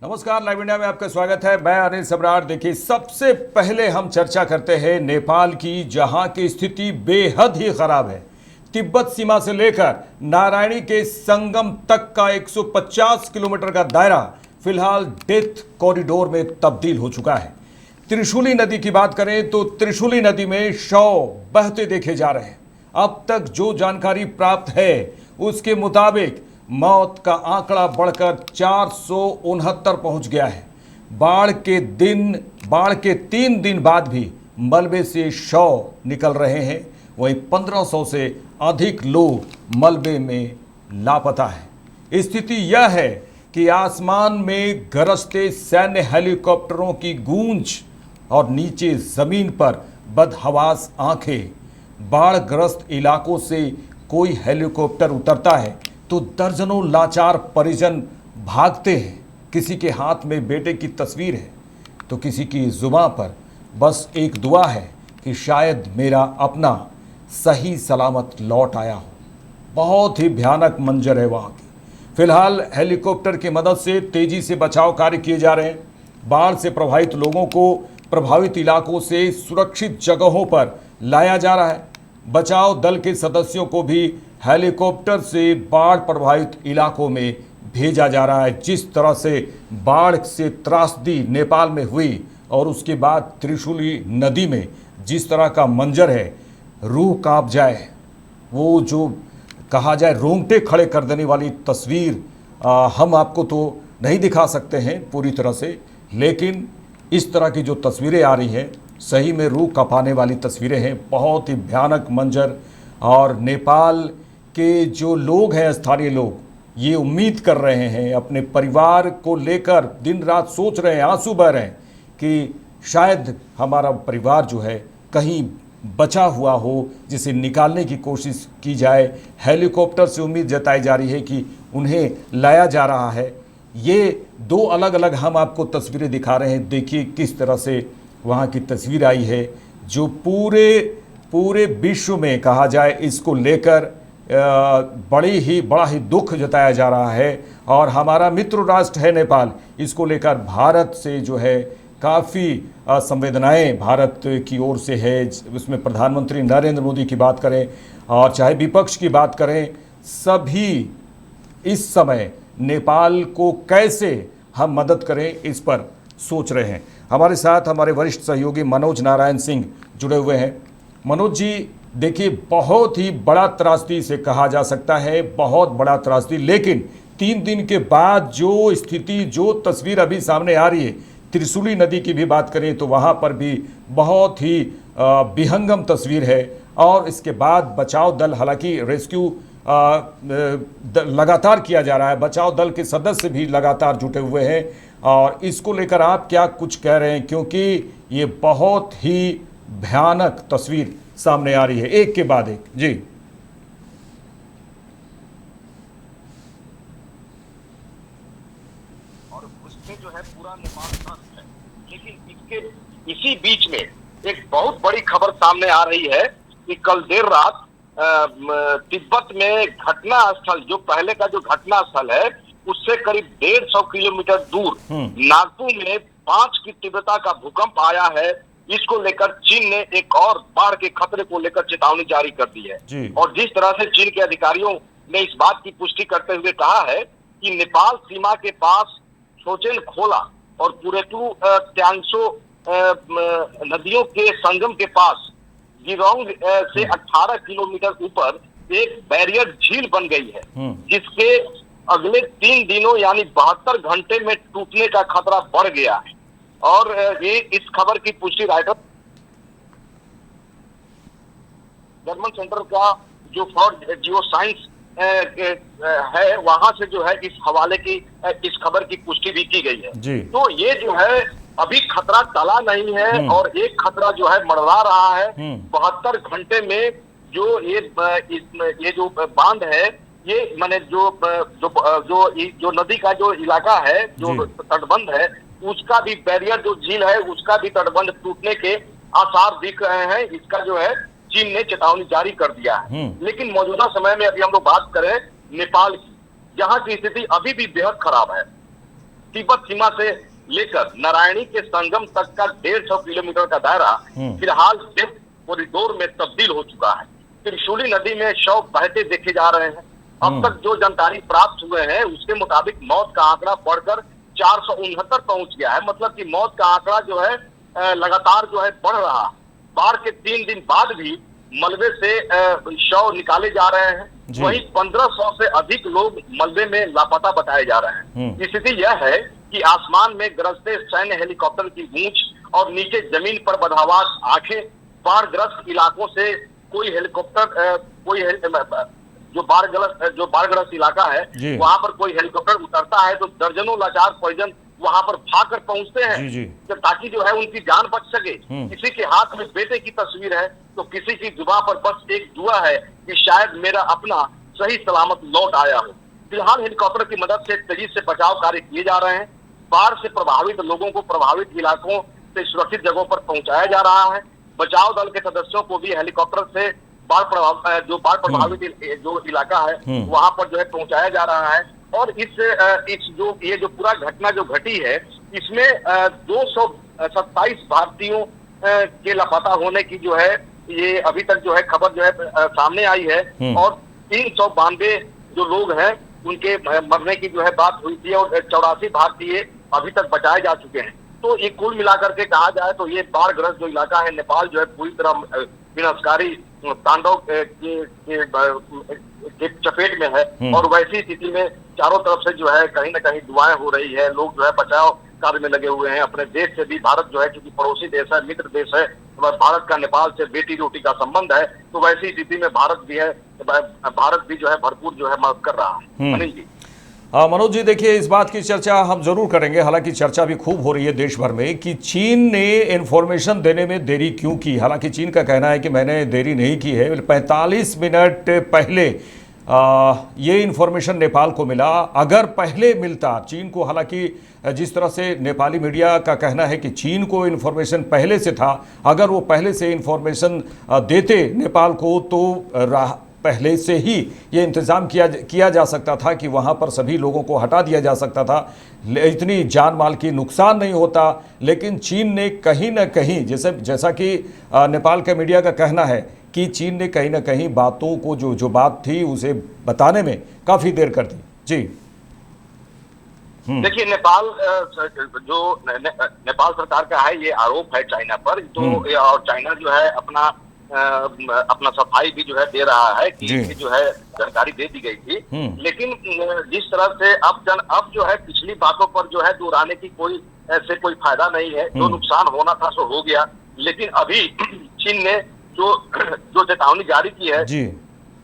नमस्कार, live India में आपका स्वागत है। मैं अनिल सम्राट। देखिए, सबसे पहले हम चर्चा करते हैं नेपाल की, जहां की स्थिति बेहद ही खराब है। तिब्बत सीमा से लेकर नारायणी के संगम तक का 150 किलोमीटर का दायरा फिलहाल डेथ कॉरिडोर में तब्दील हो चुका है। त्रिशूली नदी की बात करें तो त्रिशूली नदी में शव बहते देखे जा रहे हैं। अब तक जो जानकारी प्राप्त है उसके मुताबिक मौत का आंकड़ा बढ़कर 469 पहुंच गया है। बाढ़ के 3 दिन बाद भी मलबे से शव निकल रहे हैं। वहीं 1500 से अधिक लोग मलबे में लापता है। स्थिति यह है कि आसमान में गरजते सैन्य हेलीकॉप्टरों की गूंज और नीचे जमीन पर बदहवास आंखें। बाढ़ग्रस्त इलाकों से कोई हेलीकॉप्टर उतरता है तो दर्जनों लाचार परिजन भागते हैं। किसी के हाथ में बेटे की तस्वीर है तो किसी की जुबान पर बस एक दुआ है कि शायद मेरा अपना सही सलामत लौट आया हो। बहुत ही भयानक मंजर है वहाँ की। फिलहाल हेलीकॉप्टर की मदद से तेजी से बचाव कार्य किए जा रहे हैं। बाढ़ से प्रभावित लोगों को प्रभावित इलाकों से सुरक्षित जगहों पर लाया जा रहा है। बचाव दल के सदस्यों को भी हेलीकॉप्टर से बाढ़ प्रभावित इलाकों में भेजा जा रहा है। जिस तरह से बाढ़ से त्रासदी नेपाल में हुई और उसके बाद त्रिशूली नदी में जिस तरह का मंजर है, रूह कांप जाए। वो जो कहा जाए रोंगटे खड़े कर देने वाली तस्वीर हम आपको तो नहीं दिखा सकते हैं पूरी तरह से, लेकिन इस तरह की जो तस्वीरें आ रही हैं सही में रूह कांपाने वाली तस्वीरें हैं। बहुत ही भयानक मंजर। और नेपाल के जो लोग हैं, स्थानीय लोग, ये उम्मीद कर रहे हैं, अपने परिवार को लेकर दिन रात सोच रहे हैं, आंसू बह रहे हैं कि शायद हमारा परिवार जो है कहीं बचा हुआ हो, जिसे निकालने की कोशिश की जाए। हेलीकॉप्टर से उम्मीद जताई जा रही है कि उन्हें लाया जा रहा है। ये 2 अलग अलग हम आपको तस्वीरें दिखा रहे हैं। देखिए किस तरह से वहाँ की तस्वीर आई है, जो पूरे विश्व में कहा जाए इसको लेकर बड़ा ही दुख जताया जा रहा है। और हमारा मित्र राष्ट्र है नेपाल, इसको लेकर भारत से जो है काफ़ी संवेदनाएं भारत की ओर से है। उसमें प्रधानमंत्री नरेंद्र मोदी की बात करें और चाहे विपक्ष की बात करें, सभी इस समय नेपाल को कैसे हम मदद करें इस पर सोच रहे हैं। हमारे साथ हमारे वरिष्ठ सहयोगी मनोज नारायण सिंह जुड़े हुए हैं। मनोज जी, देखिए, बहुत ही बड़ा त्रासदी से कहा जा सकता है, बहुत बड़ा त्रासदी। लेकिन 3 दिन के बाद जो स्थिति, जो तस्वीर अभी सामने आ रही है, त्रिशूली नदी की भी बात करें तो वहाँ पर भी बहुत ही विहंगम तस्वीर है। और इसके बाद बचाव दल, हालांकि रेस्क्यू लगातार किया जा रहा है, बचाव दल के सदस्य भी लगातार जुटे हुए हैं। और इसको लेकर आप क्या कुछ कह रहे हैं, क्योंकि ये बहुत ही भयानक तस्वीर सामने आ रही है एक के बाद एक। जी, और उसमें जो है पूरा नेपाल त्रस्त है। लेकिन इसी बीच में एक बहुत बड़ी खबर सामने आ रही है कि कल देर रात तिब्बत में घटना स्थल, जो पहले का जो घटना स्थल है उससे करीब 150 किलोमीटर दूर नागपुर में 5 की तीव्रता का भूकंप आया है। इसको लेकर चीन ने एक और बाढ़ के खतरे को लेकर चेतावनी जारी कर दी है। और जिस तरह से चीन के अधिकारियों ने इस बात की पुष्टि करते हुए कहा है कि नेपाल सीमा के पास छोचेन खोला और पुरेतु त्यांगसो नदियों के संगम के पास गिरोंग से 18 किलोमीटर ऊपर एक बैरियर झील बन गई है, जिसके अगले 3 दिनों यानी 72 घंटे में टूटने का खतरा बढ़ गया है। और ये इस खबर की पुष्टि राइटर जर्मन सेंटर का जो फॉर जियो साइंस है, वहां से जो है इस हवाले की, इस खबर की पुष्टि भी की गई है। तो ये जो है अभी खतरा टला नहीं है और एक खतरा जो है मंडरा रहा है। 72 घंटे में जो ये जो बांध है, ये माने जो नदी का जो इलाका है, जो तटबंध है, उसका भी बैरियर, जो झील है उसका भी तटबंध टूटने के आसार दिख रहे हैं। इसका जो है चीन ने चेतावनी जारी कर दिया है। लेकिन मौजूदा समय में अभी हम लोग बात करें नेपाल की, जहां की स्थिति अभी भी बेहद खराब है। तिब्बत सीमा से लेकर नारायणी के संगम तक का 150 किलोमीटर का दायरा फिलहाल डेथ कॉरिडोर में तब्दील हो चुका है। त्रिशूली नदी में शव बहते देखे जा रहे हैं। अब तक जो जानकारी प्राप्त हुए हैं उसके मुताबिक मौत का आंकड़ा बढ़कर 469 पहुंच गया है। मतलब कि मौत का आंकड़ा जो है लगातार जो है बढ़ रहा। बाढ़ के 3 दिन बाद भी मलबे से शव निकाले जा रहे हैं। वहीं 1500 से अधिक लोग मलबे में लापता बताए जा रहे हैं। स्थिति यह है कि आसमान में गरजते सैन्य हेलीकॉप्टर की गूंज और नीचे जमीन पर बदहवास आंखें, बाढ़ग्रस्त इलाकों से कोई हेलीकॉप्टर जो बाढ़ग्रस्त इलाका है वहां पर कोई हेलीकॉप्टर उतरता है तो दर्जनों लाचार परिजन वहां पर भागकर पहुंचते हैं ताकि जो है उनकी जान बच सके। किसी के हाथ में बेटे की तस्वीर है तो किसी की जुबान पर बस एक दुआ है कि शायद मेरा अपना सही सलामत लौट आया हो। फिलहाल हेलीकॉप्टर की मदद से तेजी से बचाव कार्य किए जा रहे हैं। बाढ़ से प्रभावित लोगों को प्रभावित इलाकों से सुरक्षित जगहों पर पहुंचाया जा रहा है। बचाव दल के सदस्यों को भी हेलीकॉप्टर से बाढ़ प्रभावित जो इलाका है वहां पर जो है पहुंचाया जा रहा है। और ये जो पूरा घटना जो घटी है इसमें 227 भारतीयों के लापता होने की जो है ये अभी तक जो है खबर जो है सामने आई है। और 392 जो लोग हैं उनके मरने की जो है बात हुई थी और 84 भारतीय अभी तक बचाए जा चुके हैं। तो ये कुल मिलाकर के कहा जाए तो ये बाढ़ग्रस्त जो इलाका है नेपाल जो है पूरी तरह विनाशकारी तांडव के चपेट में है। और वैसी स्थिति में चारों तरफ से जो है कहीं ना कहीं दुआएं हो रही है। लोग जो है बचाव कार्य में लगे हुए हैं। अपने देश से भी भारत जो है क्योंकि पड़ोसी देश है, मित्र देश है, भारत का नेपाल से बेटी रोटी का संबंध है। तो वैसी स्थिति में भारत भी जो है भरपूर जो है मदद कर रहा है। अनिल जी, मनोज जी देखिए, इस बात की चर्चा हम जरूर करेंगे, हालांकि चर्चा भी खूब हो रही है देश भर में कि चीन ने इन्फॉर्मेशन देने में देरी क्यों की। हालांकि चीन का कहना है कि मैंने देरी नहीं की है, 45 मिनट पहले ये इन्फॉर्मेशन नेपाल को मिला। अगर पहले मिलता चीन को, हालांकि जिस तरह से नेपाली मीडिया का कहना है कि चीन को इन्फॉर्मेशन पहले से था, अगर वो पहले से इन्फॉर्मेशन देते नेपाल को तो पहले से ही ये इंतज़ाम किया जा सकता था कि वहाँ पर सभी लोगों को हटा दिया जा सकता था, इतनी जान माल की नुकसान नहीं होता। लेकिन चीन ने कहीं ना कहीं जैसा कि नेपाल के मीडिया का कहना है कि चीन ने कहीं ना कहीं बातों को जो बात थी उसे बताने में काफ़ी देर कर दी। जी देखिए, नेपाल सरकार का है ये आरोप है चाइना पर। तो और चाइना जो है अपना सफाई भी जो है दे रहा है कि जो है जानकारी दे दी गई थी। लेकिन जिस तरह से अब जो है पिछली बातों पर जो है दोहराने की कोई फायदा नहीं है। जो नुकसान होना था सो हो गया। लेकिन अभी चीन ने जो चेतावनी जारी की है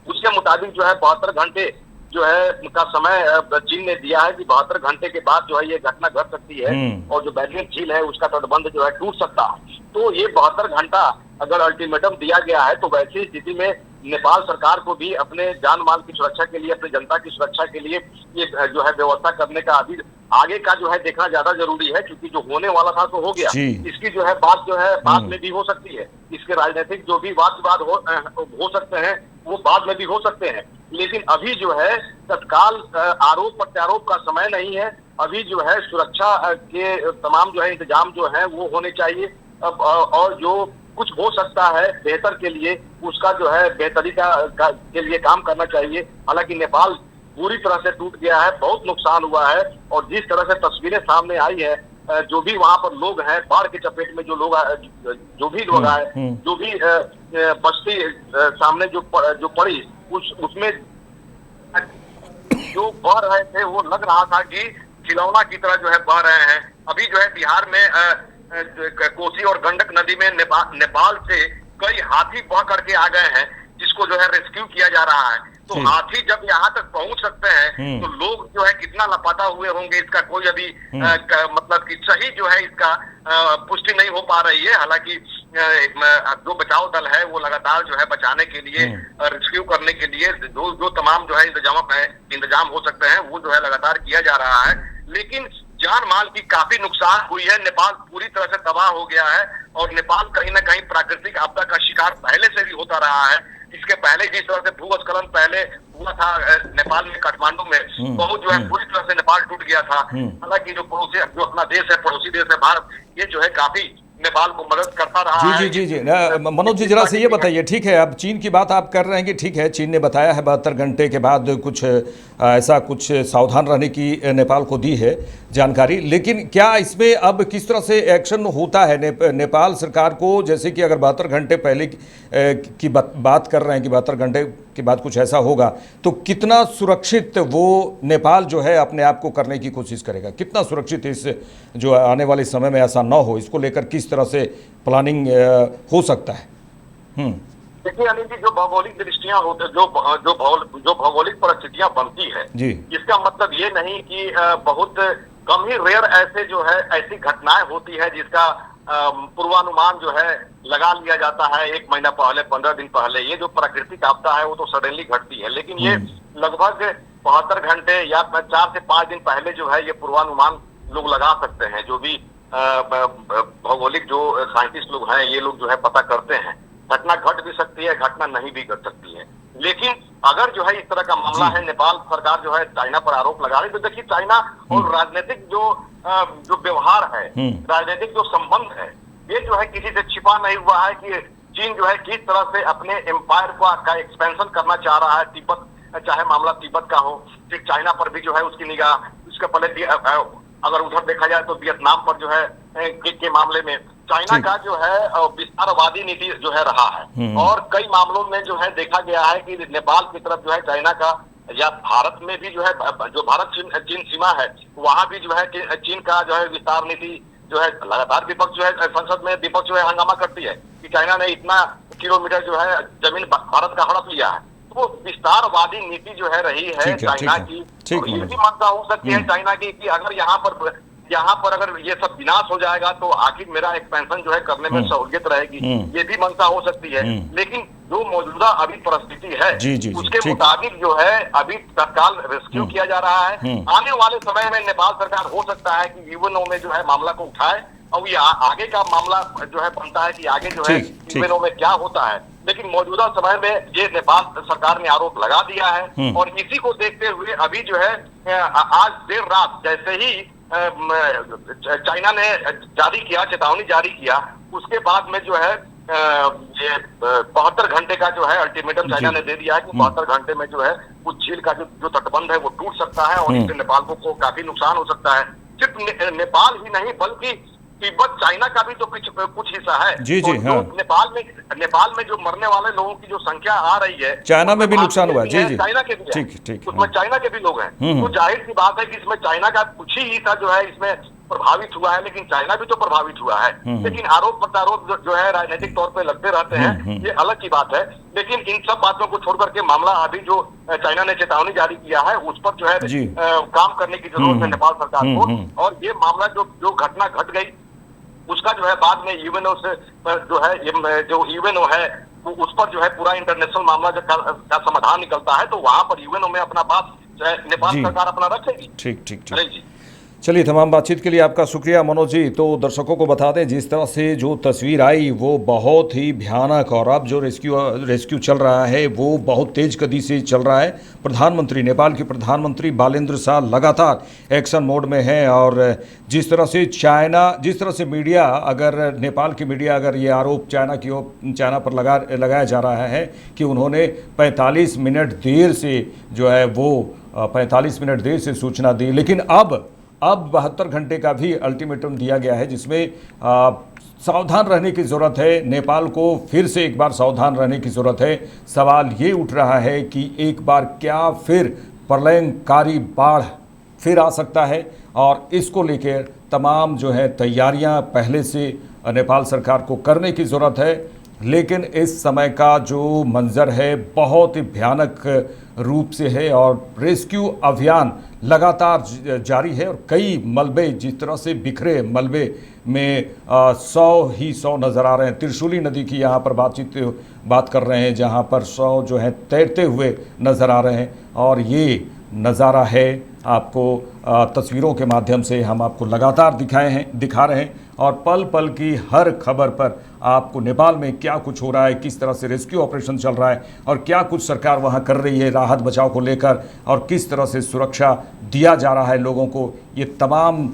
उसके मुताबिक जो है 72 घंटे जो है का समय चीन ने दिया है कि 72 घंटे के बाद जो है ये घटना घट सकती है और जो बैरिंग झील है उसका तटबंध जो है टूट सकता है। तो ये 72 घंटा अगर अल्टीमेटम दिया गया है तो वैसी स्थिति में नेपाल सरकार को भी अपने जान माल की सुरक्षा के लिए, अपनी जनता की सुरक्षा के लिए ये जो है व्यवस्था करने का अभी आगे का जो है देखना ज्यादा जरूरी है। क्योंकि जो होने वाला था तो हो गया, इसकी जो है बात जो है बाद में भी हो सकती है। इसके राजनीतिक जो भी वाद विवाद हो सकते हैं वो बाद में भी हो सकते हैं। लेकिन अभी जो है तत्काल आरोप प्रत्यारोप का समय नहीं है। अभी जो है सुरक्षा के तमाम जो है इंतजाम जो है वो होने चाहिए। और जो कुछ हो सकता है बेहतर के लिए उसका जो है बेहतरी के लिए काम करना चाहिए। हालांकि नेपाल पूरी तरह से टूट गया है, बहुत नुकसान हुआ है। और जिस तरह से तस्वीरें सामने आई है, जो भी वहां पर लोग हैं, बाढ़ के चपेट में जो भी लोग आए, जो भी बस्ती सामने जो पड़ी उसमें जो बह रहे थे वो लग रहा था कि खिलौना की तरह जो है बह रहे हैं। अभी जो है बिहार में कोसी और गंडक नदी में नेपाल से कई हाथी बह करके आ गए हैं जिसको जो है रेस्क्यू किया जा रहा है। तो हाथी जब यहाँ तक पहुंच सकते हैं तो लोग जो है कितना लापता हुए होंगे इसका कोई अभी मतलब कि सही जो है इसका पुष्टि नहीं हो पा रही है। हालांकि जो बचाव दल है वो लगातार जो है बचाने के लिए, रेस्क्यू करने के लिए जो तमाम जो है इंतजाम हो सकते हैं वो जो है लगातार किया जा रहा है। लेकिन जान माल की काफी नुकसान हुई है। नेपाल पूरी तरह से तबाह हो गया है और नेपाल कहीं ना कहीं प्राकृतिक आपदा का शिकार पहले से भी होता रहा है। इसके पहले जिस तरह से भूस्खलन पहले हुआ था नेपाल में काठमांडू में, बहुत जो है पूरी तरह से नेपाल टूट गया था। हालांकि जो पड़ोसी जो अपना देश है, पड़ोसी देश है भारत, ये जो है काफी नेपाल को मदद करता रहा है। जी मनोज जी, जरा से ये बताइए, ठीक है अब चीन की बात आप कर रहे हैं कि ठीक है चीन ने बताया है 72 घंटे के बाद कुछ ऐसा कुछ सावधान रहने की नेपाल को दी है जानकारी, लेकिन क्या इसमें अब किस तरह से एक्शन होता है नेपाल सरकार को? जैसे कि अगर 72 घंटे पहले की बात कर रहे हैं कि 72 घंटे के बाद कुछ ऐसा होगा, तो कितना सुरक्षित वो नेपाल जो है अपने आप को करने की कोशिश करेगा? कितना सुरक्षित इस जो आने वाले समय में ऐसा न हो, इसको लेकर किस तरह से प्लानिंग हो सकता है? देखिए अनिल जी, जो भौगोलिक दृष्टियां होते जो भौगोलिक परिस्थितियां बनती है जी, इसका मतलब ये नहीं कि बहुत कम ही रेयर ऐसे जो है ऐसी घटनाएं होती है जिसका पूर्वानुमान जो है लगा लिया जाता है 1 महीना पहले, 15 दिन पहले। ये जो प्राकृतिक आपदा है वो तो सडनली घटती है, लेकिन ये लगभग 72 घंटे या 4 से 5 दिन पहले जो है ये पूर्वानुमान लोग लगा सकते हैं। जो भी भौगोलिक जो साइंटिस्ट लोग हैं, ये लोग जो है पता करते हैं। घटना घट भी सकती है, घटना नहीं भी घट सकती है, लेकिन अगर जो है इस तरह का मामला है, नेपाल सरकार जो है चाइना पर आरोप लगा रही, तो देखिए चाइना और राजनीतिक जो व्यवहार है, राजनीतिक जो संबंध है, ये जो है किसी से छिपा नहीं हुआ है कि चीन जो है किस तरह से अपने एम्पायर का एक्सपेंशन करना चाह रहा है। तिब्बत, चाहे मामला तिब्बत का हो, फिर चाइना पर भी जो है उसकी निगाह, उसके पहले अगर उधर देखा जाए तो वियतनाम पर जो है के मामले में चाइना का जो है विस्तारवादी नीति जो है रहा है, और कई मामलों में जो है देखा गया है कि नेपाल की तरफ जो है चाइना का, या भारत में भी जो है जो भारत चीन सीमा है वहां भी जो है चीन का जो है विस्तार नीति जो है लगातार विपक्ष जो है संसद में विपक्ष जो है हंगामा करती है कि चाइना ने इतना किलोमीटर जो है जमीन भारत का हड़प लिया है। तो विस्तारवादी नीति जो है रही है चाइना की, और ये भी मंशा हो सकती है चाइना की कि अगर यहाँ पर अगर ये सब विनाश हो जाएगा तो आखिर मेरा एक्सपेंशन जो है करने में सहूलियत रहेगी, ये भी मंशा हो सकती है। लेकिन जो मौजूदा अभी परिस्थिति है उसके मुताबिक जो है अभी तत्काल रेस्क्यू किया जा रहा है। आने वाले समय में नेपाल सरकार हो सकता है कि यूएनओ में जो है मामला को उठाए, और ये आगे का मामला जो है बनता है कि आगे जो है यूएनओ में क्या होता है। लेकिन मौजूदा समय में ये नेपाल सरकार ने आरोप लगा दिया है, और इसी को देखते हुए अभी जो है आज देर रात जैसे ही चाइना ने चेतावनी जारी किया, उसके बाद में जो है ये 72 घंटे का जो है अल्टीमेटम चाइना ने दे दिया है कि 72 घंटे में जो है उस झील का जो तटबंध है वो टूट सकता है, और इससे नेपाल को काफी नुकसान हो सकता है। सिर्फ नेपाल ही नहीं बल्कि तिब्बत, चाइना का भी तो कुछ हिस्सा है। जी हाँ। नेपाल में जो मरने वाले लोगों की जो संख्या आ रही है, चाइना में भी नुकसान हुआ है। चाइना के भी ठीक उसमें चाइना के भी लोग हैं, तो जाहिर सी बात है कि इसमें चाइना का कुछ ही हिस्सा जो है इसमें प्रभावित हुआ है, लेकिन चाइना भी तो प्रभावित हुआ है। लेकिन आरोप प्रत्यारोप जो है राजनीतिक तौर पे लगते रहते हैं, ये अलग की बात है। लेकिन इन सब बातों को छोड़ करके मामला अभी जो चाइना ने चेतावनी जारी किया है उस पर जो है काम करने की जरूरत है नेपाल सरकार को। और ये मामला जो घटना घट गई उसका जो है बाद में यूएनओ से जो है जो यूएनओ है उस पर जो है पूरा इंटरनेशनल मामला का समाधान निकलता है, तो वहां पर यूएनओ में अपना बात नेपाल सरकार अपना रखेगी। ठीक जी। चलिए, तमाम बातचीत के लिए आपका शुक्रिया मनोज जी। तो दर्शकों को बता दें जिस तरह से जो तस्वीर आई वो बहुत ही भयानक, और अब जो रेस्क्यू चल रहा है वो बहुत तेज गति से चल रहा है। प्रधानमंत्री, नेपाल के प्रधानमंत्री बालेन्द्र शाह लगातार एक्शन मोड में हैं, और जिस तरह से मीडिया, अगर नेपाल की मीडिया अगर ये आरोप चाइना पर लगाया जा रहा है कि उन्होंने 45 मिनट देर से जो है वो 45 मिनट देर से सूचना दी, लेकिन अब 72 घंटे का भी अल्टीमेटम दिया गया है, जिसमें सावधान रहने की ज़रूरत है। नेपाल को फिर से एक बार सावधान रहने की ज़रूरत है। सवाल ये उठ रहा है कि एक बार क्या फिर प्रलयंकारी बाढ़ फिर आ सकता है, और इसको लेकर तमाम जो है तैयारियां पहले से नेपाल सरकार को करने की ज़रूरत है। लेकिन इस समय का जो मंजर है बहुत ही भयानक रूप से है, और रेस्क्यू अभियान लगातार जारी है, और कई मलबे जिस तरह से बिखरे मलबे में 100 नज़र आ रहे हैं। त्रिशूली नदी की यहाँ पर बात कर रहे हैं, जहाँ पर 100 जो है तैरते हुए नज़र आ रहे हैं, और ये नज़ारा है आपको तस्वीरों के माध्यम से हम आपको लगातार दिखा रहे हैं और पल पल की हर खबर पर आपको नेपाल में क्या कुछ हो रहा है, किस तरह से रेस्क्यू ऑपरेशन चल रहा है और क्या कुछ सरकार वहां कर रही है राहत बचाव को लेकर और किस तरह से सुरक्षा दिया जा रहा है लोगों को, ये तमाम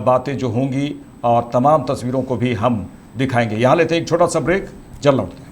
बातें जो होंगी और तमाम तस्वीरों को भी हम दिखाएंगे। यहाँ लेते हैं एक छोटा सा ब्रेक, जल्द लौटते हैं।